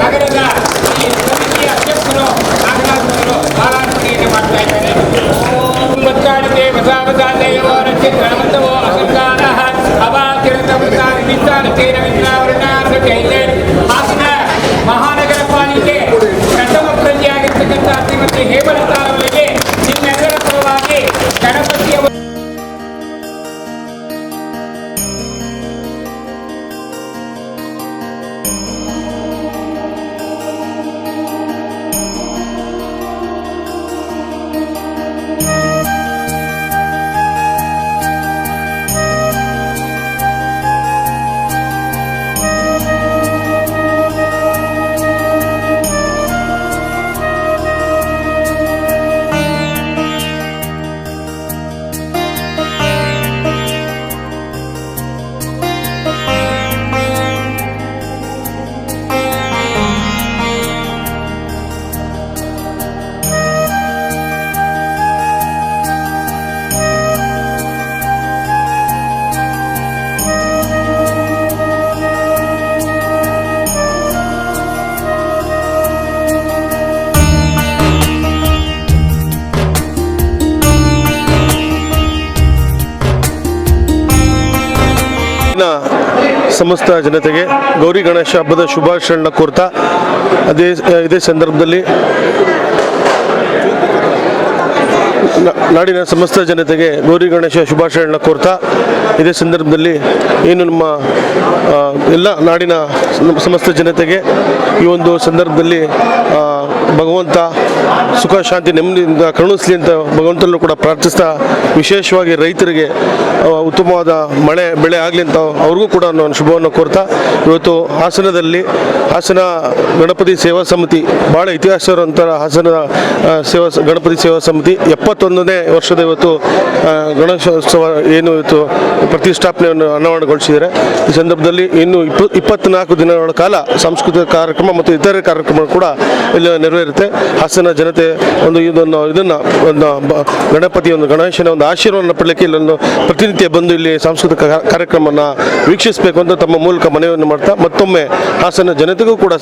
ನಗರದ ಈ ಸಮಿತಿಯ ಅಧ್ಯಕ್ಷರು ನಾಗರಾಜರು ಮಾಲಾರ್ಪಣೆಯನ್ನು ಮಾಡ್ತಾ ಇದ್ದಾರೆ. ಮುಚ್ಚಾಡಿದೆ ಬಸವದಾಸೆಯವರ ಚಿತ್ರಣವಂತವೋ ಅಸಂಗಾನ ಅವಾಕಿರತ ಹಾಸನ ಮಹಾನಗರ ಪಾಲಿಕೆ ಪ್ರಥಮ ಪ್ರಜೆಯಾಗಿರ್ತಕ್ಕಂಥ ಶ್ರೀಮತಿ ಹೇಮಲತಾ ಅವರಿಗೆ ನಿಮ್ಮೆಲ್ಲರ ಪರವಾಗಿ ಗಣಪತಿಯ ಸಮಸ್ತ ಜನತೆಗೆ ಗೌರಿ ಗಣೇಶ ಹಬ್ಬದ ಶುಭಾಶಯಗಳನ್ನ ಕೋರ್ತಾ ಇದೇ ಸಂದರ್ಭದಲ್ಲಿ ನಾಡಿನ ಸಮಸ್ತ ಜನತೆಗೆ ಗೌರಿ ಗಣೇಶ ಶುಭಾಶಯಗಳನ್ನ ಕೋರ್ತಾ ಇದೇ ಸಂದರ್ಭದಲ್ಲಿ ಏನು ನಮ್ಮ ಎಲ್ಲ ನಾಡಿನ ಸಮಸ್ತ ಜನತೆಗೆ ಈ ಒಂದು ಸಂದರ್ಭದಲ್ಲಿ ಭಗವಂತ ಸುಖ ಶಾಂತಿ ನೆಮ್ಮದಿಯಿಂದ ಕರುಣಿಸಲಿ ಅಂತ ಭಗವಂತನನ್ನು ಕೂಡ ಪ್ರಾರ್ಥಿಸ್ತಾ, ವಿಶೇಷವಾಗಿ ರೈತರಿಗೆ ಉತ್ತಮವಾದ ಮಳೆ ಬೆಳೆ ಆಗಲಿ ಅಂತ ಅವ್ರಿಗೂ ಕೂಡ ನಾನು ಶುಭವನ್ನು ಕೋರ್ತಾ, ಇವತ್ತು ಹಾಸನ ಗಣಪತಿ ಸೇವಾ ಸಮಿತಿ ಭಾಳ ಇತಿಹಾಸ ಇರುವಂಥ ಹಾಸನ ಗಣಪತಿ ಸೇವಾ ಸಮಿತಿ 71ನೇ ವರ್ಷದ ಇವತ್ತು ಗಣೇಶೋತ್ಸವ ಏನು ಇವತ್ತು ಪ್ರತಿಷ್ಠಾಪನೆಯನ್ನು ಅನಾವರಣಗೊಳಿಸಿದ್ದಾರೆ. ಈ ಸಂದರ್ಭದಲ್ಲಿ ಇನ್ನು 24 ದಿನಗಳ ಕಾಲ ಸಾಂಸ್ಕೃತಿಕ ಕಾರ್ಯಕ್ರಮ ಮತ್ತು ಇತರೆ ಕಾರ್ಯಕ್ರಮ ಕೂಡ ಇಲ್ಲಿ ನೆರವೇರುತ್ತೆ. ಹಾಸನ ಜನತೆ ಇದನ್ನು ಗಣಪತಿ ಗಣೇಶನ ಒಂದು ಆಶೀರ್ವಾದವನ್ನು ಪಡಲಿಕ್ಕೆ ಇಲ್ಲೊಂದು ಪ್ರತಿನಿತ್ಯ ಬಂದು ಇಲ್ಲಿ ಸಾಂಸ್ಕೃತಿಕ ಕಾರ್ಯಕ್ರಮವನ್ನು ವೀಕ್ಷಿಸಬೇಕು ಅಂತ ತಮ್ಮ ಮೂಲಕ ಮನವಿಯನ್ನು ಮಾಡ್ತಾ ಮತ್ತೊಮ್ಮೆ ಹಾಸನ ಜನತೆಗೂ ಕೂಡ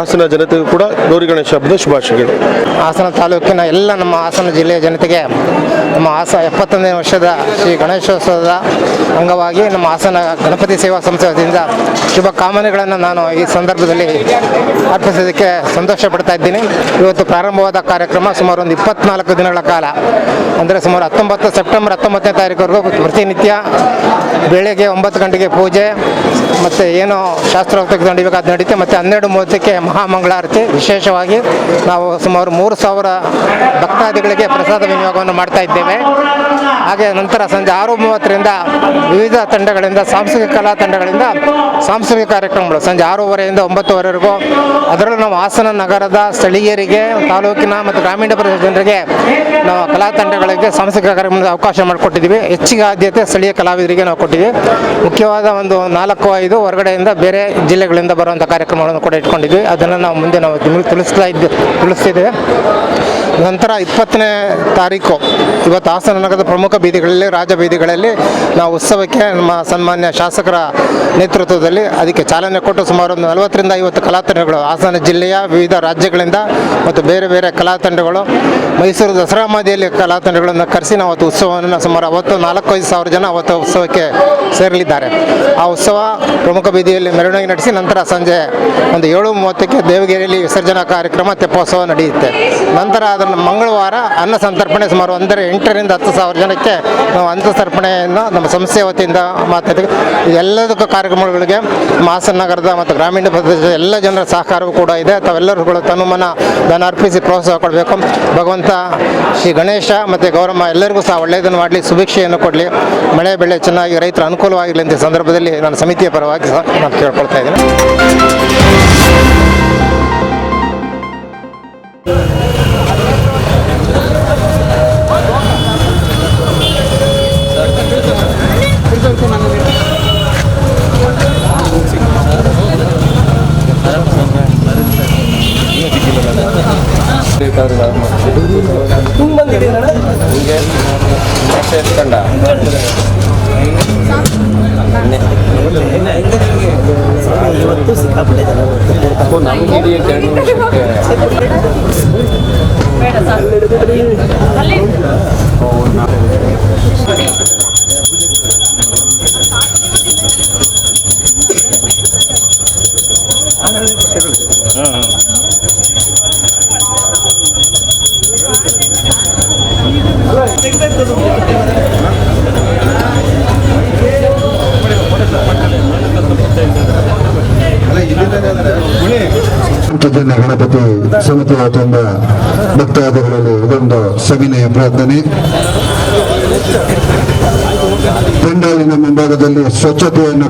ಹಾಸನ ಜನತೆಗೂ ಕೂಡ ಗೌರಿ ಗಣೇಶ ಹಬ್ಬದ ಶುಭಾಶಯಗಳು. ಹಾಸನ ತಾಲೂಕಿನ ಎಲ್ಲ ನಮ್ಮ ಹಾಸನ ಜಿಲ್ಲೆಯ ಜನತೆಗೆ ನಮ್ಮ 71ನೇ ವರ್ಷದ ಶ್ರೀ ಗಣೇಶೋತ್ಸವದ ಅಂಗವಾಗಿ ನಮ್ಮ ಹಾಸನ ಗಣಪತಿ ಸೇವಾ ಸಂಸ್ಥೆಯಿಂದ ಶುಭ ಕಾಮನೆಗಳನ್ನು ನಾನು ಈ ಸಂದರ್ಭದಲ್ಲಿ ಅರ್ಪಿಸೋದಕ್ಕೆ ಸಂತೋಷ ಪಡ್ತಾ ಇದ್ದೀನಿ. ಇವತ್ತು ಪ್ರಾರಂಭವಾದ ಕಾರ್ಯಕ್ರಮ ಸುಮಾರು ಒಂದು 24 ದಿನಗಳ ಕಾಲ, ಅಂದರೆ ಸುಮಾರು ಸೆಪ್ಟೆಂಬರ್ 19ನೇ ತಾರೀಕುವರೆಗೂ ಪ್ರತಿನಿತ್ಯ ಬೆಳಗ್ಗೆ 9 ಗಂಟೆಗೆ ಪೂಜೆ ಮತ್ತು ಏನು ಶಾಸ್ತ್ರೋಕ್ತ ನಡೀಬೇಕು ಅದು ನಡೀತೆ. ಮತ್ತು 12:30ಕ್ಕೆ ಮಹಾಮಂಗಳಾರತಿ. ವಿಶೇಷವಾಗಿ ನಾವು ಸುಮಾರು 3,000 ಭಕ್ತಾದಿಗಳಿಗೆ ಪ್ರಸಾದ ವಿನಿಯೋಗವನ್ನು ಮಾಡ್ತಾ ಇದ್ದೇವೆ. ಹಾಗೆ ನಂತರ ಸಂಜೆ 6:30ರಿಂದ ವಿವಿಧ ತಂಡಗಳಿಂದ ಸಾಂಸ್ಕೃತಿಕ ಕಲಾ ತಂಡಗಳಿಂದ ಸಾಂಸ್ಕೃತಿಕ ಕಾರ್ಯಕ್ರಮಗಳು ಸಂಜೆ 6:30ರಿಂದ 9:00ವರೆಗೂ. ಅದರಲ್ಲೂ ನಾವು ಹಾಸನ ನಗರದ ಸ್ಥಳೀಯರಿಗೆ, ತಾಲೂಕಿನ ಮತ್ತು ಗ್ರಾಮೀಣ ಪ್ರದೇಶದ ಜನರಿಗೆ ನಾವು ಕಲಾ ತಂಡಗಳಿಗೆ ಸಾಂಸ್ಕೃತಿಕ ಕಾರ್ಯಕ್ರಮದ ಅವಕಾಶ ಮಾಡಿಕೊಟ್ಟಿದ್ದೀವಿ. ಹೆಚ್ಚಿಗೆ ಆದ್ಯತೆ ಸ್ಥಳೀಯ ಕಲಾವಿದರಿಗೆ ನಾವು ಕೊಟ್ಟಿದ್ದೀವಿ. ಮುಖ್ಯವಾದ ಒಂದು 4-5 ಹೊರಗಡೆಯಿಂದ ಬೇರೆ ಜಿಲ್ಲೆಗಳಿಂದ ಬರುವಂಥ ಕಾರ್ಯಕ್ರಮಗಳನ್ನು ಕೂಡ ಇಟ್ಕೊಂಡಿದ್ವಿ. ಅದನ್ನು ನಾವು ಮುಂದೆ ನಾವು ನಿಮಗೆ ತಿಳಿಸ್ತಿದ್ದೇವೆ. ನಂತರ 20ನೇ ತಾರೀಕು ಇವತ್ತು ಹಾಸನ ನಗರದ ಪ್ರಮುಖ ಬೀದಿಗಳಲ್ಲಿ, ರಾಜ ಬೀದಿಗಳಲ್ಲಿ ನಾವು ಉತ್ಸವಕ್ಕೆ ನಮ್ಮ ಸನ್ಮಾನ್ಯ ಶಾಸಕರ ನೇತೃತ್ವದಲ್ಲಿ ಅದಕ್ಕೆ ಚಾಲನೆ ಕೊಟ್ಟು ಸುಮಾರು 40ರಿಂದ 50 ಕಲಾ ತಂಡಗಳು ಹಾಸನ ಜಿಲ್ಲೆಯ ವಿವಿಧ ರಾಜ್ಯಗಳಿಂದ ಮತ್ತು ಬೇರೆ ಬೇರೆ ಕಲಾ ತಂಡಗಳು, ಮೈಸೂರು ದಸರಾ ಮಾದಿಯಲ್ಲಿ ಕಲಾ ತಂಡಗಳನ್ನು ಕರೆಸಿ ನಾವು ಅವತ್ತು ಉತ್ಸವವನ್ನು ಸುಮಾರು 4-5 ಸಾವಿರ ಜನ ಅವತ್ತು ಉತ್ಸವಕ್ಕೆ ಸೇರಲಿದ್ದಾರೆ. ಆ ಉತ್ಸವ ಪ್ರಮುಖ ಬೀದಿಯಲ್ಲಿ ಮೆರವಣಿಗೆ ನಡೆಸಿ ನಂತರ ಸಂಜೆ ಒಂದು 7:30ಕ್ಕೆ ದೇವಗಿರಿಯಲ್ಲಿ ವಿಸರ್ಜನಾ ಕಾರ್ಯಕ್ರಮ ತೆಪ್ಪೋತ್ಸವ ನಡೆಯುತ್ತೆ. ನಂತರ ಅದನ್ನು ಮಂಗಳವಾರ ಅನ್ನ ಸಂತರ್ಪಣೆ ಸುಮಾರು 8ರಿಂದ 10 ಸಾವಿರ ಜನಕ್ಕೆ ನಾವು ಅನ್ನ ಸಂತರ್ಪಣೆಯನ್ನು ನಮ್ಮ ಸಂಸ್ಥೆ ವತಿಯಿಂದ ಮಾತಾಡ್ತೀವಿ. ಎಲ್ಲದಕ್ಕೂ ಕಾರ್ಯಕ್ರಮಗಳಿಗೆ ಹಾಸನ ನಗರದ ಮತ್ತು ಗ್ರಾಮೀಣ ಪ್ರದೇಶದ ಎಲ್ಲ ಜನರ ಸಹಕಾರವೂ ಕೂಡ ಇದೆ. ತಾವೆಲ್ಲರೂ ಕೂಡ ತನುಮನ ದಾನ ಅರ್ಪಿಸಿ ಪ್ರೋತ್ಸಾಹ ಕೊಡಬೇಕು. ಭಗವಂತ ಶ್ರೀ ಗಣೇಶ ಮತ್ತು ಗೌರಮ್ಮ ಎಲ್ಲರಿಗೂ ಸಹ ಒಳ್ಳೆಯದನ್ನು ಮಾಡಲಿ, ಸುಭಿಕ್ಷೆಯನ್ನು ಕೊಡಲಿ, ಮಳೆ ಬೆಳೆ ಚೆನ್ನಾಗಿ ರೈತರ ಅನುಕೂಲವಾಗಿರಲಿ ಅಂತ ಸಂದರ್ಭದಲ್ಲಿ ನಾನು ಸಮಿತಿಯ ಪರವಾಗಿ ಸಹ ನಾನು ಕೇಳ್ಕೊಳ್ತಾ ಇದ್ದೀನಿ. ಜಿಲ್ಲಾ ಗಣಪತಿ ಸಮಿತಿ ವತಿಯಿಂದ ಭಕ್ತಾದಿಗಳಲ್ಲಿ ಇದೊಂದು ಸವಿನಯ ಪ್ರಾರ್ಥನೆ. ಪೆಂಡಾಲಿನ ಮುಂಭಾಗದಲ್ಲಿ ಸ್ವಚ್ಛತೆಯನ್ನು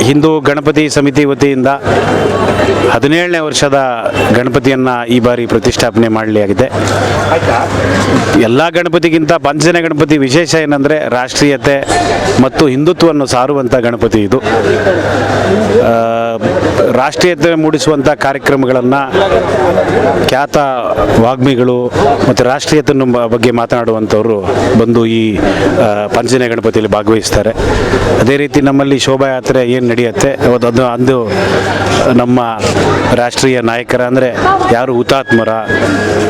ಹಿಂದೂ ಗಣಪತಿ ಸಮಿತಿ ವತಿಯಿಂದ 17ನೇ ವರ್ಷದ ಗಣಪತಿಯನ್ನು ಈ ಬಾರಿ ಪ್ರತಿಷ್ಠಾಪನೆ ಮಾಡಲಾಗಿದೆ. ಎಲ್ಲ ಗಣಪತಿಗಿಂತ ಪಂಚಜನ್ಯ ಗಣಪತಿ ವಿಶೇಷ ಏನಂದರೆ ರಾಷ್ಟ್ರೀಯತೆ ಮತ್ತು ಹಿಂದುತ್ವವನ್ನು ಸಾರುವಂಥ ಗಣಪತಿ ಇದು. ರಾಷ್ಟ್ರೀಯತೆ ಮೂಡಿಸುವಂಥ ಕಾರ್ಯಕ್ರಮಗಳನ್ನು ಖ್ಯಾತ ವಾಗ್ಮಿಗಳು ಮತ್ತು ರಾಷ್ಟ್ರೀಯತೆ ಬಗ್ಗೆ ಮಾತನಾಡುವಂಥವರು ಬಂದು ಈ ಪಂಚಜನ್ಯ ಗಣಪತಿಯಲ್ಲಿ ಭಾಗವಹಿಸ್ತಾರೆ. ಅದೇ ರೀತಿ ನಮ್ಮಲ್ಲಿ ಶೋಭಾಯಾತ್ರೆ ಏನು ನಡೆಯುತ್ತೆ ಅದು ಅಂದು ನಮ್ಮ ರಾಷ್ಟ್ರೀಯ ನಾಯಕರ ಅಂದರೆ ಯಾರು ಹುತಾತ್ಮರ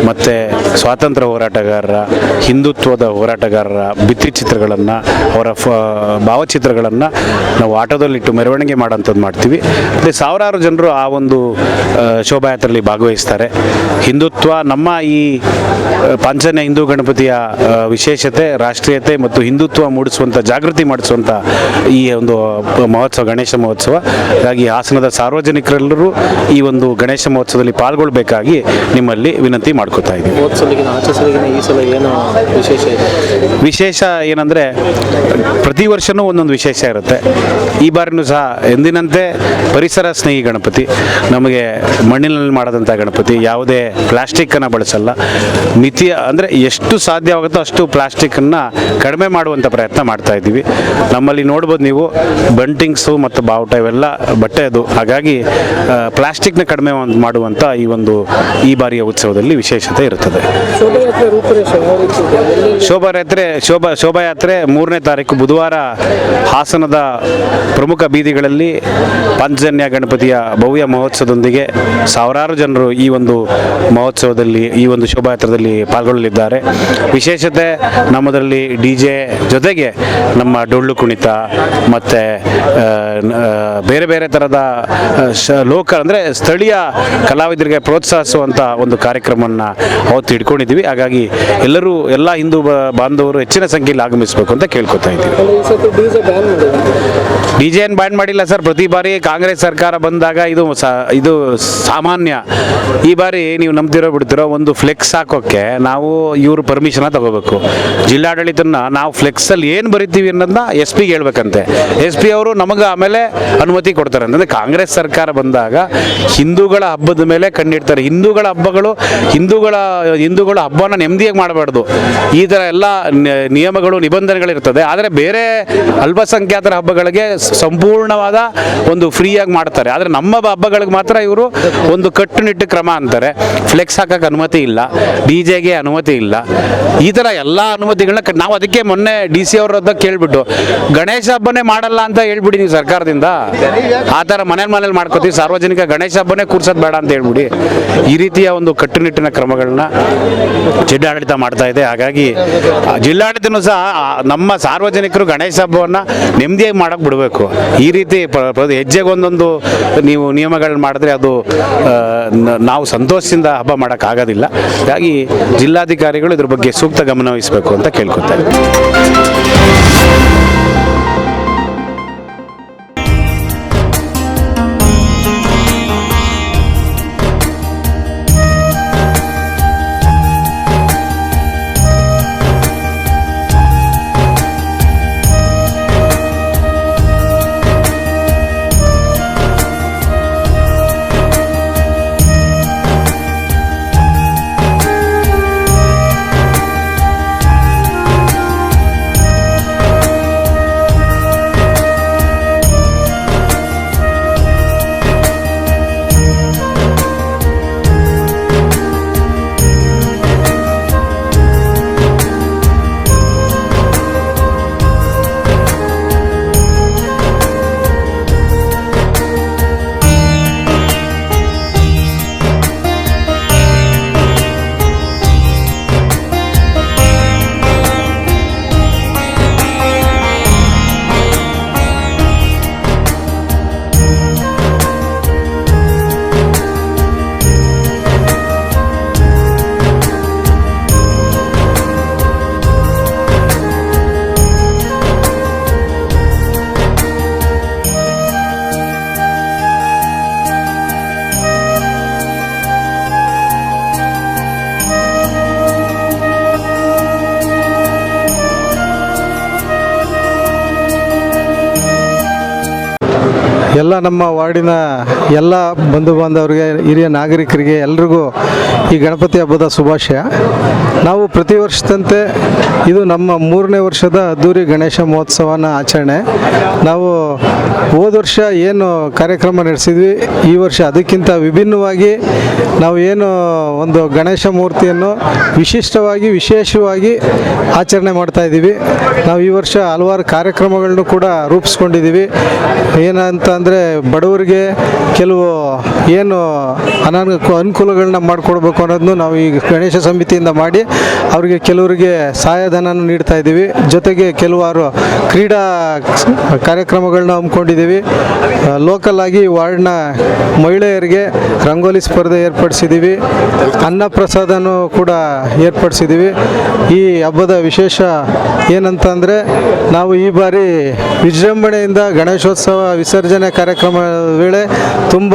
ಮತ್ತು ಸ್ವಾತಂತ್ರ್ಯ ಹೋರಾಟಗಾರರ, ಹಿಂದುತ್ವದ ಹೋರಾಟಗಾರರ ಭಿತ್ತಿಚಿತ್ರಗಳನ್ನು, ಅವರ ಭಾವಚಿತ್ರಗಳನ್ನು ನಾವು ಆಟೋದಲ್ಲಿಟ್ಟು ಮೆರವಣಿಗೆ ಮಾಡೋಂಥದ್ದು ಮಾಡ್ತೀವಿ. ಮತ್ತು ಸಾವಿರಾರು ಜನರು ಆ ಒಂದು ಶೋಭಾಯಾತ್ರೆಯಲ್ಲಿ ಭಾಗವಹಿಸ್ತಾರೆ. ಹಿಂದುತ್ವ ನಮ್ಮ ಈ ಪಂಚಜನ್ಯ ಹಿಂದೂ ಗಣಪತಿಯ ವಿಶೇಷತೆ ರಾಷ್ಟ್ರೀಯತೆ ಮತ್ತು ಹಿಂದುತ್ವ ಮೂಡಿಸುವಂಥ ಜಾಗೃತಿ ಮಾಡಿಸುವಂಥ ಈ ಒಂದು ಮಹೋತ್ಸವ, ಗಣೇಶ ಮಹೋತ್ಸವ. ಹಾಗಾಗಿ ಹಾಸನದ ಸಾರ್ವಜನಿಕರೆಲ್ಲರೂ ಈ ಒಂದು ಗಣೇಶ ಮಹೋತ್ಸವದಲ್ಲಿ ಪಾಲ್ಗೊಳ್ಳಬೇಕಾಗಿ ನಿಮ್ಮಲ್ಲಿ ವಿನಂತಿ ಮಾಡ್ಕೋತಾ ಇದ್ದೀವಿ. ವಿಶೇಷ ಏನಂದರೆ ಪ್ರತಿ ವರ್ಷವೂ ಒಂದೊಂದು ವಿಶೇಷ ಇರುತ್ತೆ. ಈ ಬಾರಿನೂ ಸಹ ಎಂದಿನಂತೆ ಪರಿಸರ ಸ್ನೇಹಿ ಗಣಪತಿ, ನಮಗೆ ಮಣ್ಣಿನಲ್ಲಿ ಮಾಡೋದಂಥ ಗಣಪತಿ, ಯಾವುದೇ ಪ್ಲಾಸ್ಟಿಕ್ಕನ್ನು ಬಳಸಲ್ಲ. ಮಿತಿಯ ಅಂದರೆ ಎಷ್ಟು ಸಾಧ್ಯವಾಗುತ್ತೋ ಅಷ್ಟು ಪ್ಲಾಸ್ಟಿಕ್ಕನ್ನು ಕಡಿಮೆ ಮಾಡುವಂಥ ಪ್ರಯತ್ನ ಮಾಡ್ತಾ ಇದ್ದೀವಿ. ನಮ್ಮಲ್ಲಿ ನೋಡ್ಬೋದು ನೀವು ಬಂಟಿಂಗ್ಸು ಮತ್ತು ಬಾವುಟ ಇವೆಲ್ಲ ಬಟ್ಟೆ ಅದು. ಹಾಗಾಗಿ ಪ್ಲಾಸ್ಟಿಕ್ನ ಕಡಿಮೆ ಮಾಡುವಂಥ ಈ ಬಾರಿಯ ಉತ್ಸವದಲ್ಲಿ ವಿಶೇಷತೆ ಇರುತ್ತದೆ. ಶೋಭಾಯಾತ್ರೆ 3ನೇ ತಾರೀಕು ಬುಧವಾರ ಹಾಸನದ ಪ್ರಮುಖ ಬೀದಿಗಳಲ್ಲಿ ಪಂಚಜನ್ಯ ಗಣಪತಿಯ ಭವ್ಯ ಮಹೋತ್ಸವದೊಂದಿಗೆ ಸಾವಿರಾರು ಜನರು ಈ ಒಂದು ಮಹೋತ್ಸವದಲ್ಲಿ, ಈ ಒಂದು ಶೋಭಾಯಾತ್ರದಲ್ಲಿ ಪಾಲ್ಗೊಳ್ಳಲಿದ್ದಾರೆ. ವಿಶೇಷತೆ ನಮ್ಮದರಲ್ಲಿ DJ ಜೊತೆಗೆ ನಮ್ಮ ಡೊಳ್ಳು ಕುಣಿತ ಮತ್ತು ಬೇರೆ ಬೇರೆ ಥರದ ಲೋಕಲ್ ಅಂದರೆ ಸ್ಥಳೀಯ ಕಲಾವಿದರಿಗೆ ಪ್ರೋತ್ಸಾಹಿಸುವಂಥ ಒಂದು ಕಾರ್ಯಕ್ರಮವನ್ನು ಅವತ್ತು ಇಟ್ಕೊಂಡಿದ್ದೀವಿ. ಹಾಗಾಗಿ ಎಲ್ಲ ಹಿಂದೂ ಬಾಂಧವರು ಹೆಚ್ಚಿನ ಸಂಖ್ಯೆಯಲ್ಲಿ ಆಗಮಿಸಬೇಕು ಅಂತ ಕೇಳ್ಕೊತಾ ಇದ್ದೀವಿ. DJ ಏನು ಬ್ಯಾನ್ ಮಾಡಿಲ್ಲ ಸರ್. ಪ್ರತಿ ಬಾರಿ ಕಾಂಗ್ರೆಸ್ ಸರ್ಕಾರ ಬಂದಾಗ ಇದು ಸಾಮಾನ್ಯ. ಈ ಬಾರಿ ನೀವು ನಂಬ್ತಿರೋ ಬಿಡ್ತಿರೋ ಒಂದು ಫ್ಲೆಕ್ಸ್ ಹಾಕೋಕ್ಕೆ ನಾವು ಇವರು ಪರ್ಮಿಷನ್ ತಗೋಬೇಕು. ಜಿಲ್ಲಾಡಳಿತನ ನಾವು ಫ್ಲೆಕ್ಸಲ್ಲಿ ಏನು ಬರಿತೀವಿ ಅನ್ನೋದನ್ನ SP ಗೆ ಹೇಳ್ಬೇಕಂತೆ. SP ಅವರು ನಮಗೆ ಆಮೇಲೆ ಅನುಮತಿ ಕೊಡ್ತಾರೆ. ಅಂದರೆ ಕಾಂಗ್ರೆಸ್ ಸರ್ಕಾರ ಬಂದಾಗ ಹಿಂದೂಗಳ ಹಬ್ಬದ ಮೇಲೆ ಕಣ್ಣಿಡ್ತಾರೆ. ಹಿಂದೂಗಳ ಹಬ್ಬನ ನೆಮ್ಮದಿಯಾಗಿ ಮಾಡಬಾರ್ದು. ಈ ಥರ ಎಲ್ಲ ನಿಯಮಗಳು ನಿಬಂಧನೆಗಳಿರ್ತದೆ. ಆದರೆ ಬೇರೆ ಅಲ್ಪಸಂಖ್ಯಾತರ ಹಬ್ಬಗಳಿಗೆ ಸಂಪೂರ್ಣವಾದ ಒಂದು ಫ್ರೀಯಾಗಿ ಮಾಡ್ತಾರೆ. ಆದರೆ ನಮ್ಮ ಹಬ್ಬಗಳಿಗೆ ಮಾತ್ರ ಇವರು ಒಂದು ಕಟ್ಟುನಿಟ್ಟು ಕ್ರಮ ಅಂತಾರೆ. ಫ್ಲೆಕ್ಸ್ ಹಾಕಕ್ಕೆ ಅನುಮತಿ ಇಲ್ಲ, DJ ಗೆ ಅನುಮತಿ ಇಲ್ಲ. ಈ ಥರ ಎಲ್ಲ ಅನುಮತಿಗಳನ್ನ ನಾವು ಅದಕ್ಕೆ ಮೊನ್ನೆ DC ಅವ್ರ ಹತ್ರ ಕೇಳ್ಬಿಟ್ಟು ಗಣೇಶ ಹಬ್ಬನೇ ಮಾಡಲ್ಲ ಅಂತ ಹೇಳ್ಬಿಡಿ ನೀವು ಸರ್ಕಾರದಿಂದ. ಆ ಥರ ಮನೇಲಿ ಮಾಡ್ಕೋತೀವಿ, ಸಾರ್ವಜನಿಕ ಗಣೇಶ ಹಬ್ಬನೇ ಕೂರ್ಸೋದು ಬೇಡ ಅಂತ ಹೇಳ್ಬಿಡಿ. ಈ ರೀತಿಯ ಒಂದು ಕಟ್ಟುನಿಟ್ಟಿನ ಕ್ರಮಗಳನ್ನ ಜಿಲ್ಲಾಡಳಿತ ಮಾಡ್ತಾ ಇದೆ. ಹಾಗಾಗಿ ಜಿಲ್ಲಾಡಳಿತನೂ ಸಹ ನಮ್ಮ ಸಾರ್ವಜನಿಕರು ಗಣೇಶ ಹಬ್ಬವನ್ನು ನೆಮ್ಮದಿಯಾಗಿ ಮಾಡಕ್ಕೆ ಬಿಡಬೇಕು. ಈ ರೀತಿ ಹೆಜ್ಜೆಗೊಂದೊಂದು ನೀವು ನಿಯಮಗಳನ್ನ ಮಾಡಿದ್ರೆ ಅದು ನಾವು ಸಂತೋಷದಿಂದ ಹಬ್ಬ ಮಾಡೋಕ್ಕಾಗೋದಿಲ್ಲ. ಹಾಗಾಗಿ ಜಿಲ್ಲಾಧಿಕಾರಿಗಳು ಇದ್ರ ಬಗ್ಗೆ ಸೂಕ್ತ ಗಮನ ವಹಿಸಬೇಕು ಅಂತ ಕೇಳ್ಕೊತಾರೆ. ಎಲ್ಲ ನಮ್ಮ ವಾರ್ಡಿನ ಎಲ್ಲ ಬಂಧು ಬಾಂಧವರಿಗೆ, ಹಿರಿಯ ನಾಗರಿಕರಿಗೆ ಎಲ್ರಿಗೂ ಈ ಗಣಪತಿ ಹಬ್ಬದ ಶುಭಾಶಯ. ನಾವು ಪ್ರತಿ ವರ್ಷದಂತೆ ಇದು ನಮ್ಮ 3ನೇ ವರ್ಷದ ಅದ್ದೂರಿ ಗಣೇಶ ಮಹೋತ್ಸವನ ಆಚರಣೆ. ನಾವು ಹೋದ ವರ್ಷ ಏನು ಕಾರ್ಯಕ್ರಮ ನಡೆಸಿದ್ವಿ, ಈ ವರ್ಷ ಅದಕ್ಕಿಂತ ವಿಭಿನ್ನವಾಗಿ ನಾವು ಏನು ಒಂದು ಗಣೇಶ ಮೂರ್ತಿಯನ್ನು ವಿಶೇಷವಾಗಿ ಆಚರಣೆ ಮಾಡ್ತಾ ಇದ್ದೀವಿ. ನಾವು ಈ ವರ್ಷ ಹಲವಾರು ಕಾರ್ಯಕ್ರಮಗಳನ್ನು ಕೂಡ ರೂಪಿಸ್ಕೊಂಡಿದ್ದೀವಿ. ಏನಂತ ಅಂದರೆ ಬಡವರಿಗೆ ಕೆಲವು ಏನು ಅನುಕೂಲಗಳನ್ನ ಮಾಡಿಕೊಡ್ಬೇಕು ಅನ್ನೋದನ್ನು ನಾವು ಈ ಗಣೇಶ ಸಮಿತಿಯಿಂದ ಮಾಡಿ ಅವರಿಗೆ ಕೆಲವರಿಗೆ ಸಹಾಯಧನ ನೀಡ್ತಾ ಇದ್ದೀವಿ. ಜೊತೆಗೆ ಕೆಲವಾರು ಕ್ರೀಡಾ ಕಾರ್ಯಕ್ರಮಗಳನ್ನ ಹಮ್ಮಿಕೊಂಡಿದ್ದೀವಿ. ಲೋಕಲ್ ಆಗಿ ವಾರ್ಡ್ನ ಮಹಿಳೆಯರಿಗೆ ರಂಗೋಲಿ ಸ್ಪರ್ಧೆ ಏರ್ಪಡಿಸಿದ್ದೀವಿ. ಅನ್ನಪ್ರಸಾದನೂ ಕೂಡ ಏರ್ಪಡಿಸಿದ್ದೀವಿ. ಈ ಹಬ್ಬದ ವಿಶೇಷ ಏನಂತ ಅಂದರೆ ನಾವು ಈ ಬಾರಿ ವಿಜೃಂಭಣೆಯಿಂದ ಗಣೇಶೋತ್ಸವ ವಿಸರ್ಜನೆ ಕಾರ್ಯಕ್ರಮದ ವೇಳೆ ತುಂಬ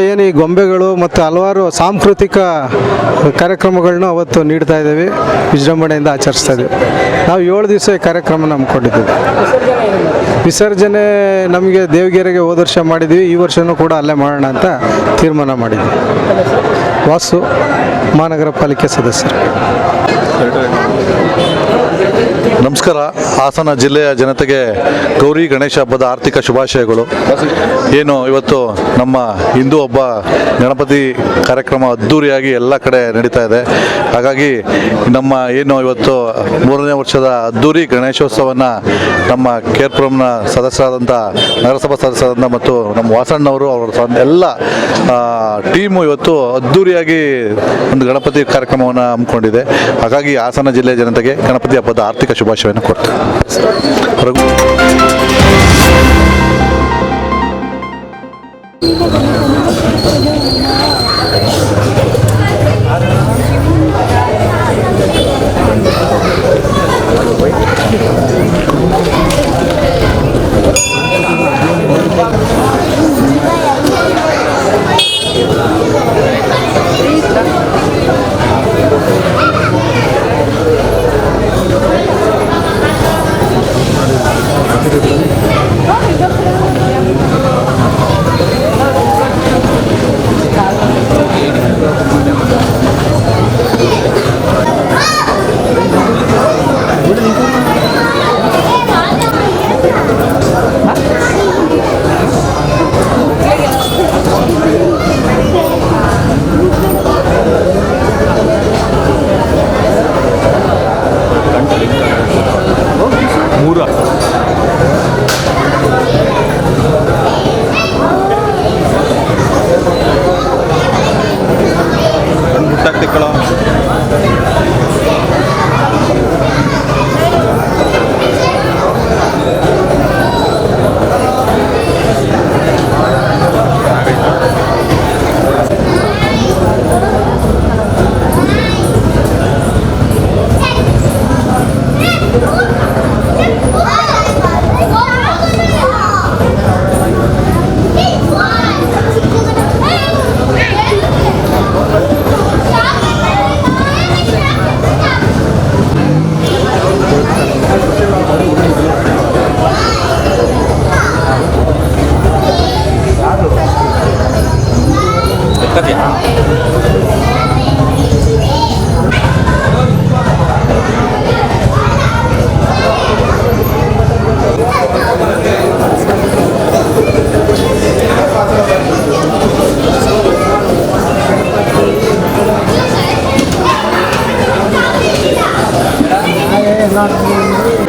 ಏನು ಈ ಗೊಂಬೆಗಳು ಮತ್ತು ಹಲವಾರು ಸಾಂಸ್ಕೃತಿಕ ಕಾರ್ಯಕ್ರಮಗಳನ್ನ ಅವತ್ತು ನೀಡ್ತಾ ಇದ್ದೀವಿ, ವಿಜೃಂಭಣೆಯಿಂದ ಆಚರಿಸ್ತಾ ಇದ್ದೀವಿ. ನಾವು 7 ದಿವಸ ಈ ಕಾರ್ಯಕ್ರಮ ಹಮ್ಮಿಕೊಂಡಿದ್ದೀವಿ. ವಿಸರ್ಜನೆ ನಮಗೆ ದೇವಗಿರಿಗೆ ಹೋದ ವರ್ಷ ಮಾಡಿದ್ವಿ, ಈ ವರ್ಷವೂ ಕೂಡ ಅಲ್ಲೇ ಮಾಡೋಣ ಅಂತ ತೀರ್ಮಾನ ಮಾಡಿದ್ವಿ. ವಾಸು, ಮಹಾನಗರ ಪಾಲಿಕೆ ಸದಸ್ಯರು. ನಮಸ್ಕಾರ. ಹಾಸನ ಜಿಲ್ಲೆಯ ಜನತೆಗೆ ಗೌರಿ ಗಣೇಶ ಹಬ್ಬದ ಆರ್ಥಿಕ ಶುಭಾಶಯಗಳು. ಏನು ಇವತ್ತು ನಮ್ಮ ಹಿಂದೂ ಹಬ್ಬ ಗಣಪತಿ ಕಾರ್ಯಕ್ರಮ ಅದ್ಧೂರಿಯಾಗಿ ಎಲ್ಲ ಕಡೆ ನಡೀತಾ ಇದೆ. ಹಾಗಾಗಿ ನಮ್ಮ ಏನು ಇವತ್ತು 3ನೇ ವರ್ಷದ ಅದ್ದೂರಿ ಗಣೇಶೋತ್ಸವವನ್ನು ನಮ್ಮ ಕೇರ್ಪುರಂನ ಸದಸ್ಯರಾದಂಥ ನಗರಸಭಾ ಸದಸ್ಯರಾದಂಥ ಮತ್ತು ನಮ್ಮ ವಾಸಣ್ಣವರು ಅವರ ಎಲ್ಲ ಟೀಮು ಇವತ್ತು ಅದ್ಧೂರಿಯಾಗಿ ಒಂದು ಗಣಪತಿ ಕಾರ್ಯಕ್ರಮವನ್ನು ಹಮ್ಮಿಕೊಂಡಿದೆ. ಹಾಗಾಗಿ ಹಾಸನ ಜಿಲ್ಲೆಯ ಜನತೆಗೆ ಗಣಪತಿ ಹಬ್ಬದ ಆರ್ಥಿಕ ಶುಭಾಶಯವನ್ನು ಕೊಡ್ತೇವೆ.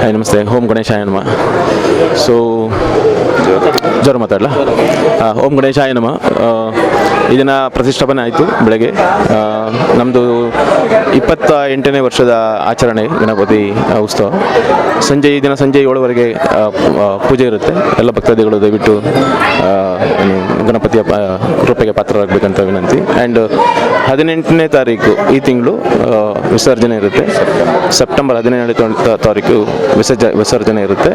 ಹಾಯ್ ನಮಸ್ತೆ. ಓಂ ಗಣೇಶಾಯ ನಮಃ. ಸೊ ಜೋರ ಮಾತಾಡಲ. ಓಂ ಗಣೇಶಾಯ ನಮಃ. ಇದನ್ನು ಪ್ರತಿಷ್ಠಾಪನೆ ಆಯಿತು ಬೆಳಗ್ಗೆ. ನಮ್ಮದು 28ನೇ ವರ್ಷದ ಆಚರಣೆ ಗಣಪತಿ ಉತ್ಸವ. ಈ ದಿನ ಸಂಜೆ 7ವರೆಗೆ ಪೂಜೆ ಇರುತ್ತೆ. ಎಲ್ಲ ಭಕ್ತಾದಿಗಳು ದಯವಿಟ್ಟು ಗಣಪತಿಯ ಕೃಪೆಗೆ ಪಾತ್ರರಾಗಬೇಕಂತ ವಿನಂತಿ. ಆ್ಯಂಡ್ 18ನೇ ತಾರೀಕು ಈ ತಿಂಗಳು ವಿಸರ್ಜನೆ ಇರುತ್ತೆ. ಸೆಪ್ಟೆಂಬರ್ 17ನೇ ತಾರೀಕು ವಿಸರ್ಜನೆ ಇರುತ್ತೆ.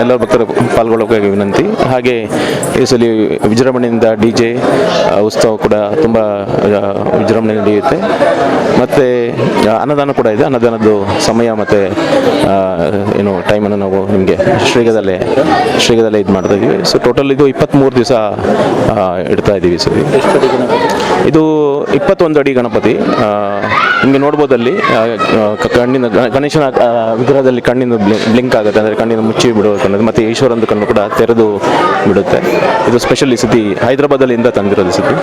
ಎಲ್ಲ ಭಕ್ತರು ಪಾಲ್ಗೊಳ್ಳೋಕೆ ವಿನಂತಿ. ಹಾಗೆ ಈ ಸಲ ವಿಜೃಂಭಣೆಯಿಂದ DJ ಉತ್ಸವ ಕೂಡ ತುಂಬ ವಿಜೃಂಭಣೆ ನಡೆಯುತ್ತೆ. ಮತ್ತು ಅನ್ನದಾನ ಕೂಡ ಇದೆ. ಅನ್ನದಾನದ್ದು ಸಮಯ ಮತ್ತು ಏನು ಟೈಮನ್ನು ನಾವು ನಿಮಗೆ ಶ್ರೀಗದಲ್ಲೇ ಇದು ಮಾಡ್ತಾ ಇದ್ದೀವಿ. ಸೊ ಟೋಟಲ್ ಇದು 23 ದಿವಸ ಇಡ್ತಾ ಇದ್ದೀವಿ ಸರಿ. ಇದು 21 ಅಡಿ ಗಣಪತಿ. ನಿಮಗೆ ನೋಡ್ಬೋದಲ್ಲಿ ಕಣ್ಣಿನ ಗಣೇಶನ ವಿಗ್ರಹದಲ್ಲಿ ಕಣ್ಣಿನ ಬ್ಲಿಂಕ್ ಆಗುತ್ತೆ, ಅಂದರೆ ಕಣ್ಣಿನ ಮುಚ್ಚಿ ಬಿಡೋದು, ಮತ್ತು ಈಶ್ವರಂದು ಕಣ್ಣು ಕೂಡ ತೆರೆದು ಬಿಡುತ್ತೆ. ಇದು ಸ್ಪೆಷಲ್ ಈ ಸತಿ ಹೈದರಾಬಾದಲ್ಲಿಂದ ತಂದಿರೋದು. ಈ ಸತಿ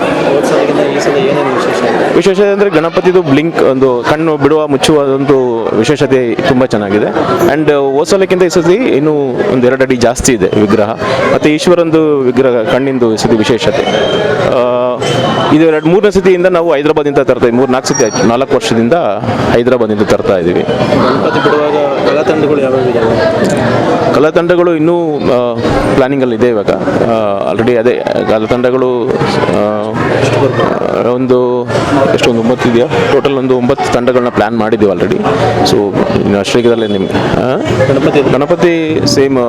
ವಿಶೇಷ ಅಂದರೆ ಗಣಪತಿದು ಬ್ಲಿಂಕ್, ಒಂದು ಕಣ್ಣು ಬಿಡುವ ಮುಚ್ಚುವ ಒಂದು ವಿಶೇಷತೆ ತುಂಬ ಚೆನ್ನಾಗಿದೆ. ಆ್ಯಂಡ್ ಹೋಸಲಕ್ಕಿಂತ ಈ ಸತಿ ಇನ್ನೂ ಒಂದು 2 ಅಡಿ ಜಾಸ್ತಿ ಇದೆ ವಿಗ್ರಹ. ಮತ್ತು ಈಶ್ವರಂದು ವಿಗ್ರಹ ಕಣ್ಣಿಂದು ಈ ಸತಿ ವಿಶೇಷತೆ. ಇದು 2-3ನೇ ಸತಿಯಿಂದ ನಾವು ಹೈದರಾಬಾದಿಂದ ತರ್ತಾ ಇದ್ದೀವಿ. 3-4 ಸತಿ ಆಯಿತು, 4 ವರ್ಷದಿಂದ ಹೈದರಾಬಾದಿಂದ ತರ್ತಾ ಇದ್ದೀವಿ. ಗಣಪತಿ ಬಿಡುವಾಗ ಕಲಾತಂಡಗಳು ಯಾವ್ಯಾವ? ಕಲಾತಂಡಗಳು ಇನ್ನೂ ಪ್ಲ್ಯಾನಿಂಗಲ್ಲಿ ಇದೆ ಇವಾಗ. ಆಲ್ರೆಡಿ ಅದೇ ಕಲಾತಂಡಗಳು ಒಂದು 9 ಇದೆಯಾ, ಟೋಟಲ್ ಒಂದು 9 ತಂಡಗಳನ್ನ ಪ್ಲ್ಯಾನ್ ಮಾಡಿದ್ದೀವಿ ಆಲ್ರೆಡಿ. ಸೊ ಇನ್ನು ಶ್ರೀಗದಲ್ಲೇ ನಿಮಗೆ ಗಣಪತಿ ಸೇಮ್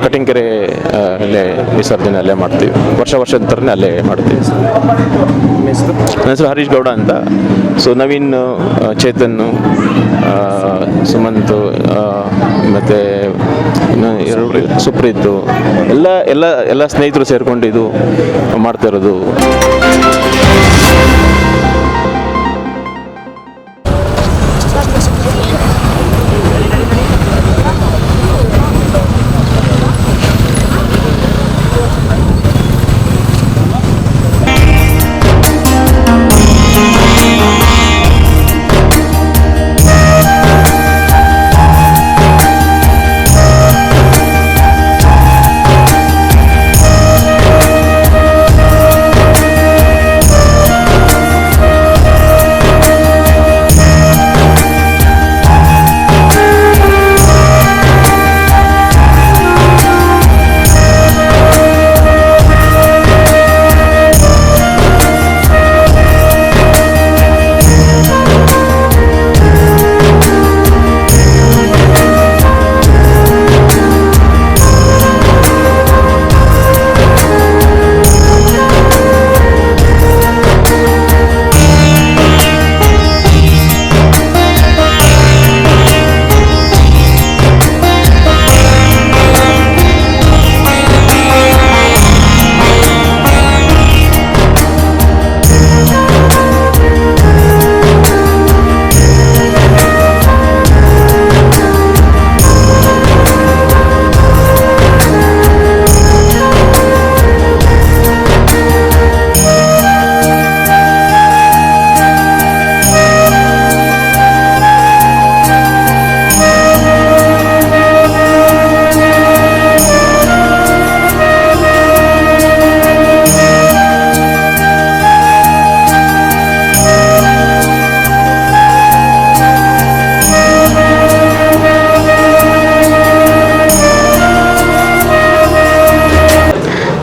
ಕಟಿಂಗ್ಕೆರೆ ಅಲ್ಲೇ ವಿಸರ್ಜನೆ ಅಲ್ಲೇ ಮಾಡ್ತೀವಿ. ವರ್ಷದ ಥರನೇ ಅಲ್ಲೇ ಮಾಡ್ತೀವಿ. ನನ್ನ ಹೆಸರು ಹರೀಶ್ ಗೌಡ ಅಂತ. ಸೊ ನವೀನ್, ಚೇತನ್, ಸುಮಂತ್, ಮತ್ತು ಸುಪ್ರೀತ್ ಎಲ್ಲ ಸ್ನೇಹಿತರು ಸೇರಿಕೊಂಡು ಇದು ಮಾಡ್ತಾ ಇರೋದು.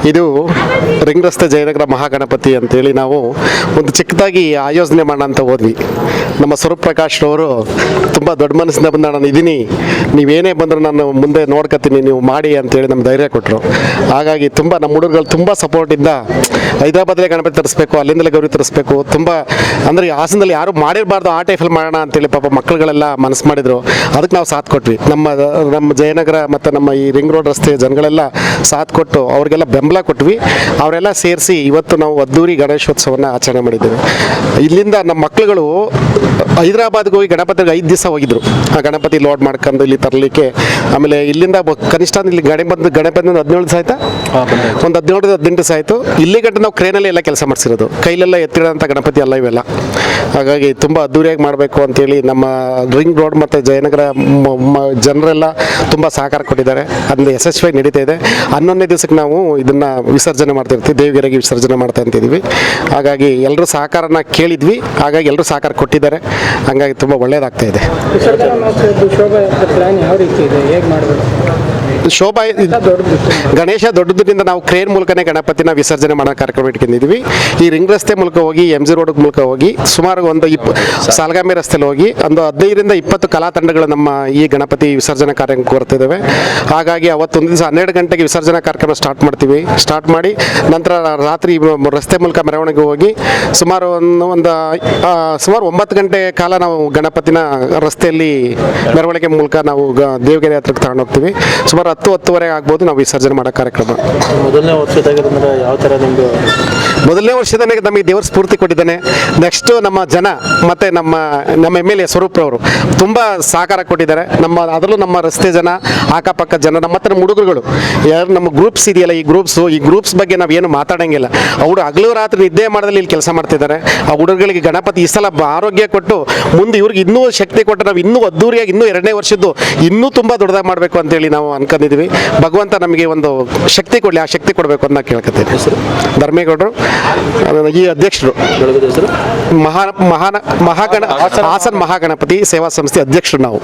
ಇದು ರಿಂಗ್ ರಸ್ತೆ ಜಯನಗರ ಮಹಾಗಣಪತಿ ಅಂತೇಳಿ ನಾವು ಒಂದು ಚಿಕ್ಕದಾಗಿ ಆಯೋಜನೆ ಮಾಡೋಣ ಅಂತ ಹೋದ್ವಿ. ನಮ್ಮ ಸ್ವರೂಪ್ ಪ್ರಕಾಶ್ರವರು ತುಂಬ ದೊಡ್ಡ ಮನಸ್ಸಿಂದ ಬಂದ, ನಾನು ಇದ್ದೀನಿ, ನೀವೇನೇ ಬಂದರೂ ನಾನು ಮುಂದೆ ನೋಡ್ಕೊತೀನಿ, ನೀವು ಮಾಡಿ ಅಂತೇಳಿ ನಮ್ಗೆ ಧೈರ್ಯ ಕೊಟ್ಟರು. ಹಾಗಾಗಿ ತುಂಬ ನಮ್ಮ ಹುಡುಗರು ತುಂಬ ಸಪೋರ್ಟಿಂದ ಹೈದರಾಬಾದಲ್ಲೇ ಗಣಪತಿ ತರಿಸ್ಬೇಕು, ಅಲ್ಲಿಂದಲೇ ಗೌರಿ ತರಿಸ್ಬೇಕು, ತುಂಬ ಅಂದರೆ ಹಾಸನದಲ್ಲಿ ಯಾರು ಮಾಡಿರಬಾರ್ದು ಆ ಟೈಫಲ್ಲಿ ಮಾಡೋಣ ಅಂತೇಳಿ ಪಾಪ ಮಕ್ಕಳುಗಳೆಲ್ಲ ಮನಸ್ಸು ಮಾಡಿದರು. ಅದಕ್ಕೆ ನಾವು ಸಾಥ್ ಕೊಟ್ವಿ. ನಮ್ಮ ಜಯನಗರ ಮತ್ತು ನಮ್ಮ ಈ ರಿಂಗ್ ರೋಡ್ ರಸ್ತೆ ಜನಗಳೆಲ್ಲ ಸಾಥ್ ಕೊಟ್ಟು ಅವ್ರಿಗೆಲ್ಲ ಬೆಂಬಲ ಕೊಟ್ವಿ. ಅವರೆಲ್ಲ ಸೇರಿಸಿ ಇವತ್ತು ನಾವು ಅದ್ದೂರಿ ಗಣೇಶೋತ್ಸವವನ್ನು ಆಚರಣೆ ಮಾಡಿದ್ದೇವೆ. ಇಲ್ಲಿಂದ ನಮ್ಮ ಮಕ್ಕಳುಗಳು ಹೈದರಾಬಾದ್ಗೆ ಹೋಗಿ ಗಣಪತಿಗೆ 5 ದಿವಸ ಹೋಗಿದ್ರು. ಆ ಗಣಪತಿ ಲೋಡ್ ಮಾಡ್ಕೊಂಡು ಇಲ್ಲಿ ತರಲಿಕ್ಕೆ. ಆಮೇಲೆ ಇಲ್ಲಿಂದ ಕನಿಷ್ಠ ಇಲ್ಲಿ ಗಣಪತಿ 17 ದಿವಸ ಆಯ್ತಾ, ಒಂದು 17-18 ದಿವಸ ಆಯಿತು. ಇಲ್ಲಿ ಗಂಟೆ ನಾವು ಕ್ರೇನಲ್ಲಿ ಎಲ್ಲ ಕೆಲಸ ಮಾಡಿಸಿರೋದು, ಕೈಲೆಲ್ಲ ಎತ್ತಿಡೋಂಥ ಗಣಪತಿ ಅಲ್ಲ ಇವೆಲ್ಲ. ಹಾಗಾಗಿ ತುಂಬ ಅದ್ದೂರಿಯಾಗಿ ಮಾಡಬೇಕು ಅಂತೇಳಿ ನಮ್ಮ ರಿಂಗ್ ರೋಡ್ ಮತ್ತು ಜಯನಗರ ಜನರೆಲ್ಲ ತುಂಬ ಸಹಕಾರ ಕೊಟ್ಟಿದ್ದಾರೆ. ಅದರಿಂದ ಯಶಸ್ವಿಯಾಗಿ ನಡೀತಾ ಇದೆ. 11ನೇ ದಿವಸಕ್ಕೆ ನಾವು ಇದನ್ನು ವಿಸರ್ಜನೆ ಮಾಡ್ತಿರ್ತೀವಿ, ದೇವಿಗೆರೆಗೆ ವಿಸರ್ಜನೆ ಮಾಡ್ತಾ ಇದ್ದೀವಿ. ಹಾಗಾಗಿ ಎಲ್ಲರೂ ಸಹಕಾರನ ಕೇಳಿದ್ವಿ, ಹಾಗಾಗಿ ಎಲ್ಲರೂ ಸಹಕಾರ ಕೊಟ್ಟಿದ್ದಾರೆ. ಹಾಗಾಗಿ ತುಂಬ ಒಳ್ಳೆಯದಾಗ್ತಾ ಇದೆ. ಗಣೇಶ ದೊಡ್ಡದ್ರಿಂದ ನಾವು ಕ್ರೇನ್ ಮೂಲಕನೇ ಗಣಪತಿನ ವಿಸರ್ಜನೆ ಮಾಡೋ ಕಾರ್ಯಕ್ರಮ ಇಟ್ಕೊಂಡಿದ್ದೀವಿ. ಈ ರಿಂಗ್ ರಸ್ತೆ ಮೂಲಕ ಹೋಗಿ MG ರೋಡ್ ಮೂಲಕ ಹೋಗಿ ಸುಮಾರು ಒಂದು ಸಾಲಗಾಮಿ ರಸ್ತೆಯಲ್ಲಿ ಹೋಗಿ ಒಂದು 15ರಿಂದ 20 ಕಲಾ ತಂಡಗಳು ನಮ್ಮ ಈ ಗಣಪತಿ ವಿಸರ್ಜನಾ ಕಾರ್ಯಕ್ರಮಕ್ಕೆ ಬರ್ತಿದ್ದಾವೆ. ಹಾಗಾಗಿ ಅವತ್ತೊಂದು ದಿವಸ 12 ಗಂಟೆಗೆ ವಿಸರ್ಜನಾ ಕಾರ್ಯಕ್ರಮ ಸ್ಟಾರ್ಟ್ ಮಾಡಿ ನಂತರ ರಾತ್ರಿ ರಸ್ತೆ ಮೂಲಕ ಮೆರವಣಿಗೆ ಹೋಗಿ ಸುಮಾರು 9 ಗಂಟೆ ಕಾಲ ನಾವು ಗಣಪತಿನ ರಸ್ತೆಯಲ್ಲಿ ಮೆರವಣಿಗೆ ಮೂಲಕ ನಾವು ದೇವಗಿರಿ ಹತ್ರಕ್ಕೆ ತಗೊಂಡು ಹೋಗ್ತೀವಿ. ಸುಮಾರು 10-10:30 ಆಗ್ಬೋದು ನಾವು ವಿಸರ್ಜನೆ ಮಾಡೋ ಕಾರ್ಯಕ್ರಮ. ಮೊದಲನೇ ಯಾವ ಥರ ನಿಮ್ಮದು? ಮೊದಲನೇ ವರ್ಷದನೇ ನಮಗೆ ದೇವರು ಸ್ಫೂರ್ತಿ ಕೊಟ್ಟಿದ್ದಾನೆ. ನೆಕ್ಸ್ಟು ನಮ್ಮ ಜನ ಮತ್ತು ನಮ್ಮ MLA ಸ್ವರೂಪ್ರವರು ತುಂಬ ಸಹಕಾರ ಕೊಟ್ಟಿದ್ದಾರೆ. ಅದರಲ್ಲೂ ನಮ್ಮ ರಸ್ತೆ ಜನ, ಅಕ್ಕಪಕ್ಕ ಜನ, ನಮ್ಮ ಹತ್ರ ಹುಡುಗರುಗಳು ಯಾರು ನಮ್ಮ ಗ್ರೂಪ್ಸ್ ಇದೆಯಲ್ಲ, ಈ ಗ್ರೂಪ್ಸ್ ಬಗ್ಗೆ ನಾವೇನು ಮಾತಾಡೋಂಗಿಲ್ಲ. ಅವರು ಹಗಲು ರಾತ್ರಿ ನಿದ್ದೆ ಮಾಡೋದಲ್ಲಿ ಇಲ್ಲಿ ಕೆಲಸ ಮಾಡ್ತಿದ್ದಾರೆ. ಆ ಹುಡುಗರಿಗೆ ಗಣಪತಿ ಈ ಸಲ ಆರೋಗ್ಯ ಕೊಟ್ಟು ಮುಂದೆ ಇವ್ರಿಗೆ ಇನ್ನೂ ಶಕ್ತಿ ಕೊಟ್ಟು ನಾವು ಇನ್ನೂ ಅದ್ದೂರಿಯಾಗಿ ಇನ್ನೂ 2ನೇ ವರ್ಷದ್ದು ಇನ್ನೂ ತುಂಬ ದೊಡ್ಡದಾಗಿ ಮಾಡಬೇಕು ಅಂತೇಳಿ ನಾವು ಅನ್ಕೊಂಡಿದ್ದೀವಿ. ಭಗವಂತ ನಮಗೆ ಒಂದು ಶಕ್ತಿ ಕೊಡಲಿ, ಆ ಶಕ್ತಿ ಕೊಡಬೇಕು ಅಂತ ಕೇಳ್ಕೊತೀನಿ. ಧರ್ಮೇಗೌಡರು ಈ ಅಧ್ಯಕ್ಷರು, ಹಾಸನ ಮಹಾಗಣಪತಿ ಸೇವಾ ಸಂಸ್ಥೆ ಅಧ್ಯಕ್ಷರು ನಾವು.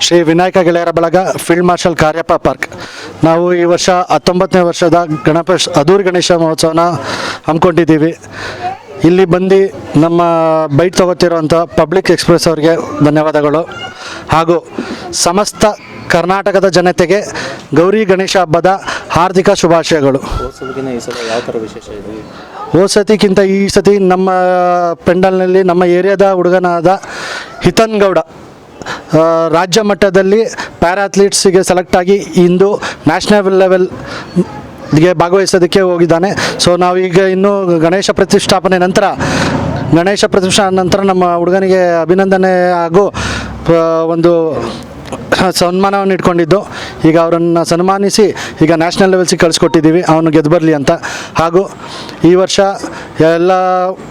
ಶ್ರೀ ವಿನಾಯಕ ಗೆಳೆಯರ ಬಳಗ ಫೀಲ್ಡ್ ಮಾರ್ಷಲ್ ಕಾರ್ಯಪ್ಪ ಪಾರ್ಕ್. ನಾವು ಈ ವರ್ಷ 19ನೇ ವರ್ಷದ ಅದ್ದೂರಿ ಗಣೇಶ ಮಹೋತ್ಸವನ ಹಮ್ಮಿಕೊಂಡಿದ್ದೀವಿ. ಇಲ್ಲಿ ಬಂದು ನಮ್ಮ ಬೈಟ್ ತಗೋತಿರೋಂಥ ಪಬ್ಲಿಕ್ ಎಕ್ಸ್ಪ್ರೆಸ್ ಅವರಿಗೆ ಧನ್ಯವಾದಗಳು. ಹಾಗೂ ಸಮಸ್ತ ಕರ್ನಾಟಕದ ಜನತೆಗೆ ಗೌರಿ ಗಣೇಶ ಹಬ್ಬದ ಹಾರ್ದಿಕ ಶುಭಾಶಯಗಳು. ಹೋದ ಸತಿಗಿಂತ ಈ ಸತಿ ನಮ್ಮ ಪೆಂಡಲ್ನಲ್ಲಿ ನಮ್ಮ ಏರಿಯಾದ ಹುಡುಗನಾದ ಹಿತನ್ ಗೌಡ ರಾಜ್ಯ ಮಟ್ಟದಲ್ಲಿ ಪ್ಯಾರಾ ಅಥ್ಲೀಟ್ಸಿಗೆ ಸೆಲೆಕ್ಟ್ ಆಗಿ ಇಂದು ನ್ಯಾಷನಲ್ ಲೆವೆಲ್ಗೆ ಭಾಗವಹಿಸೋದಕ್ಕೆ ಹೋಗಿದ್ದಾನೆ. ಸೊ ನಾವೀಗ ಇನ್ನೂ ಗಣೇಶ ಪ್ರತಿಷ್ಠಾಪನೆ ನಂತರ ನಮ್ಮ ಹುಡುಗನಿಗೆ ಅಭಿನಂದನೆ ಹಾಗೂ ಒಂದು ಸನ್ಮಾನವನ್ನು ಇಟ್ಕೊಂಡಿದ್ದು. ಈಗ ಅವರನ್ನು ಸನ್ಮಾನಿಸಿ ಈಗ ನ್ಯಾಷನಲ್ ಲೆವೆಲ್ಸಿಗೆ ಕಳಿಸ್ಕೊಟ್ಟಿದ್ದೀವಿ, ಅವನು ಗೆದ್ದು ಬರಲಿ ಅಂತ. ಹಾಗೂ ಈ ವರ್ಷ ಎಲ್ಲ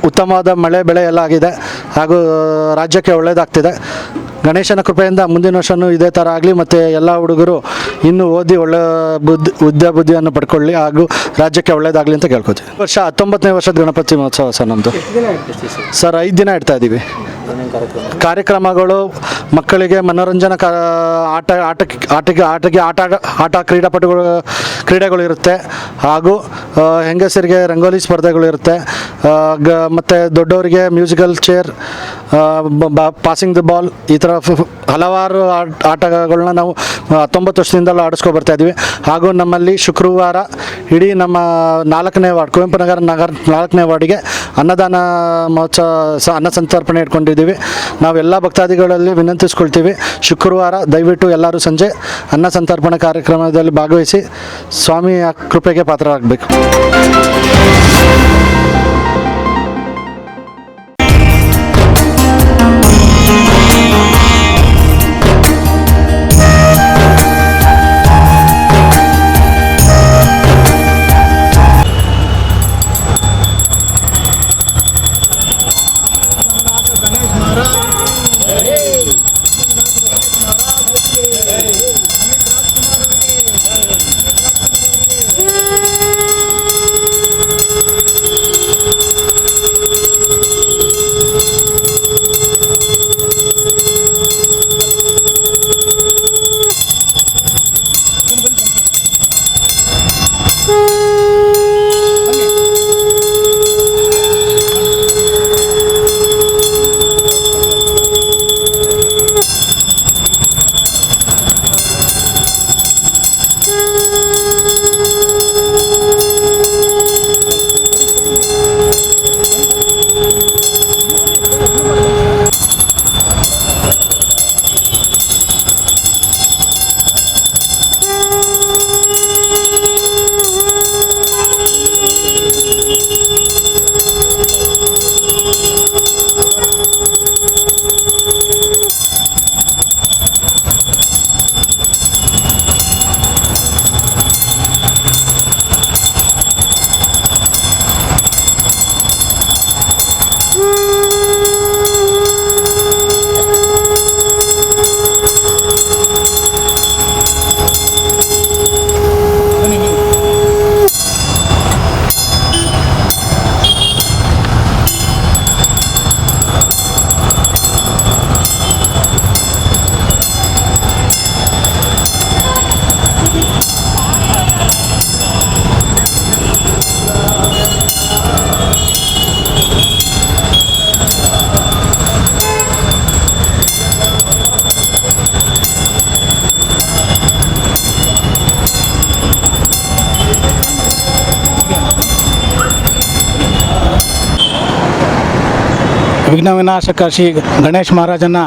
ಉತ್ತಮವಾದ ಮಳೆ ಬೆಳೆ ಎಲ್ಲ ಆಗಿದೆ ಹಾಗೂ ರಾಜ್ಯಕ್ಕೆ ಒಳ್ಳೆಯದಾಗ್ತಿದೆ. ಗಣೇಶನ ಕೃಪೆಯಿಂದ ಮುಂದಿನ ವರ್ಷವೂ ಇದೇ ಥರ ಆಗಲಿ ಮತ್ತು ಎಲ್ಲ ಹುಡುಗರು ಇನ್ನೂ ಓದಿ ಒಳ್ಳೆ ಬುದ್ಧಿಯನ್ನು ಪಡ್ಕೊಳ್ಳಿ ಹಾಗೂ ರಾಜ್ಯಕ್ಕೆ ಒಳ್ಳೆಯದಾಗಲಿ ಅಂತ ಕೇಳ್ಕೊತೀವಿ. ವರ್ಷ 19ನೇ ವರ್ಷದ ಗಣಪತಿ ಮಹೋತ್ಸವ ಸರ್ ನಮ್ಮದು. ಸರ್ 5 ದಿನ ಇಡ್ತಾ ಇದ್ದೀವಿ. ಕಾರ್ಯಕ್ರಮಗಳು ಮಕ್ಕಳಿಗೆ ಮನೋರಂಜನಾ ಆಟ ಕ್ರೀಡೆಗಳು ಇರುತ್ತೆ. ಹಾಗೂ ಹೆಂಗಸರಿಗೆ ರಂಗೋಲಿ ಸ್ಪರ್ಧೆಗಳು ಇರುತ್ತೆ. ಮತ್ತು ದೊಡ್ಡವರಿಗೆ musical chair, passing the ball, ಈ ಥರ ಹಲವಾರು ಆಟಗಳನ್ನ ನಾವು 19 ವರ್ಷದಿಂದಲೂ ಆಡಿಸ್ಕೊ ಬರ್ತಾ ಇದ್ವಿ. ಹಾಗೂ ನಮ್ಮಲ್ಲಿ ಶುಕ್ರವಾರ ಇಡೀ ನಮ್ಮ 4ನೇ ವಾರ್ಡ್, ಕುವೆಂಪು ನಗರ 4ನೇ ವಾರ್ಡಿಗೆ ಅನ್ನದಾನ ಮಹೋತ್ಸವ ಅನ್ನ ಸಂತರ್ಪಣೆ ಇಟ್ಕೊಂಡಿದ್ದೀವಿ. ನಾವೆಲ್ಲ ಭಕ್ತಾದಿಗಳಲ್ಲಿ ವಿನಂತಿಸ್ಕೊಳ್ತೀವಿ, ಶುಕ್ರವಾರ ದಯವಿಟ್ಟು ಎಲ್ಲರೂ ಸಂಜೆ ಅನ್ನ ಸಂತರ್ಪಣೆ ಕಾರ್ಯಕ್ರಮದಲ್ಲಿ ಭಾಗವಹಿಸಿ ಸ್ವಾಮಿಯ ಕೃಪೆಗೆ ಪಾತ್ರರಾಗಬೇಕು. ವಿಘ್ನ ವಿನಾಶಕ ಶ್ರೀ ಗಣೇಶ್ ಮಹಾರಾಜನ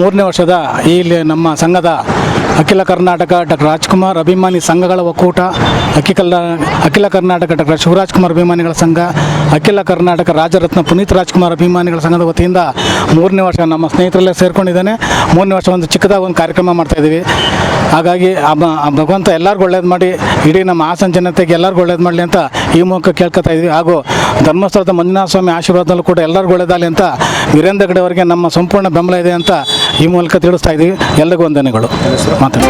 3ನೇ ವರ್ಷದ ಇಲ್ಲಿ ನಮ್ಮ ಸಂಘದ ಅಖಿಲ ಕರ್ನಾಟಕ ಡಾಕ್ಟರ್ ರಾಜ್ಕುಮಾರ್ ಅಭಿಮಾನಿ ಸಂಘಗಳ ಒಕ್ಕೂಟ, ಅಖಿಲ ಕರ್ನಾಟಕ ಡಾಕ್ಟರ್ ಶಿವರಾಜ್ಕುಮಾರ್ ಅಭಿಮಾನಿಗಳ ಸಂಘ, ಅಖಿಲ ಕರ್ನಾಟಕ ರಾಜರತ್ನ ಪುನೀತ್ ರಾಜ್ಕುಮಾರ್ ಅಭಿಮಾನಿಗಳ ಸಂಘದ ವತಿಯಿಂದ 3ನೇ ವರ್ಷ ನಮ್ಮ ಸ್ನೇಹಿತರೆಲ್ಲ ಸೇರ್ಕೊಂಡಿದ್ದಾನೆ. 3ನೇ ವರ್ಷ ಒಂದು ಚಿಕ್ಕದಾಗಿ ಒಂದು ಕಾರ್ಯಕ್ರಮ ಮಾಡ್ತಾಯಿದ್ದೀವಿ. ಹಾಗಾಗಿ ಭಗವಂತ ಎಲ್ಲರಿಗೂ ಒಳ್ಳೇದು ಮಾಡಿ, ಇಡೀ ನಮ್ಮ ಹಾಸನ ಜನತೆಗೆ ಎಲ್ಲರಿಗೂ ಒಳ್ಳೇದು ಮಾಡಲಿ ಅಂತ ಈ ಮೂಲಕ ಕೇಳ್ಕೊತಾ ಇದ್ವಿ. ಹಾಗೂ ಧರ್ಮಸ್ಥಳದ ಮಂಜುನಾಥ ಸ್ವಾಮಿ ಆಶೀರ್ವಾದದಲ್ಲೂ ಕೂಡ ಎಲ್ಲರಿಗೂ ಒಳ್ಳೇದಾಗಲಿ ಅಂತ ವೀರೇಂದ್ರ ಹೆಗ್ಗಡೆ ಅವರಿಗೆ ನಮ್ಮ ಸಂಪೂರ್ಣ ಬೆಂಬಲ ಇದೆ ಅಂತ ಈ ಮೂಲಕ ತಿಳಿಸ್ತಾ ಇದ್ದೀವಿ. ಎಲ್ಲರಿಗೂ ವಂದನೆಗಳು. ಮಾತಾಡಿ.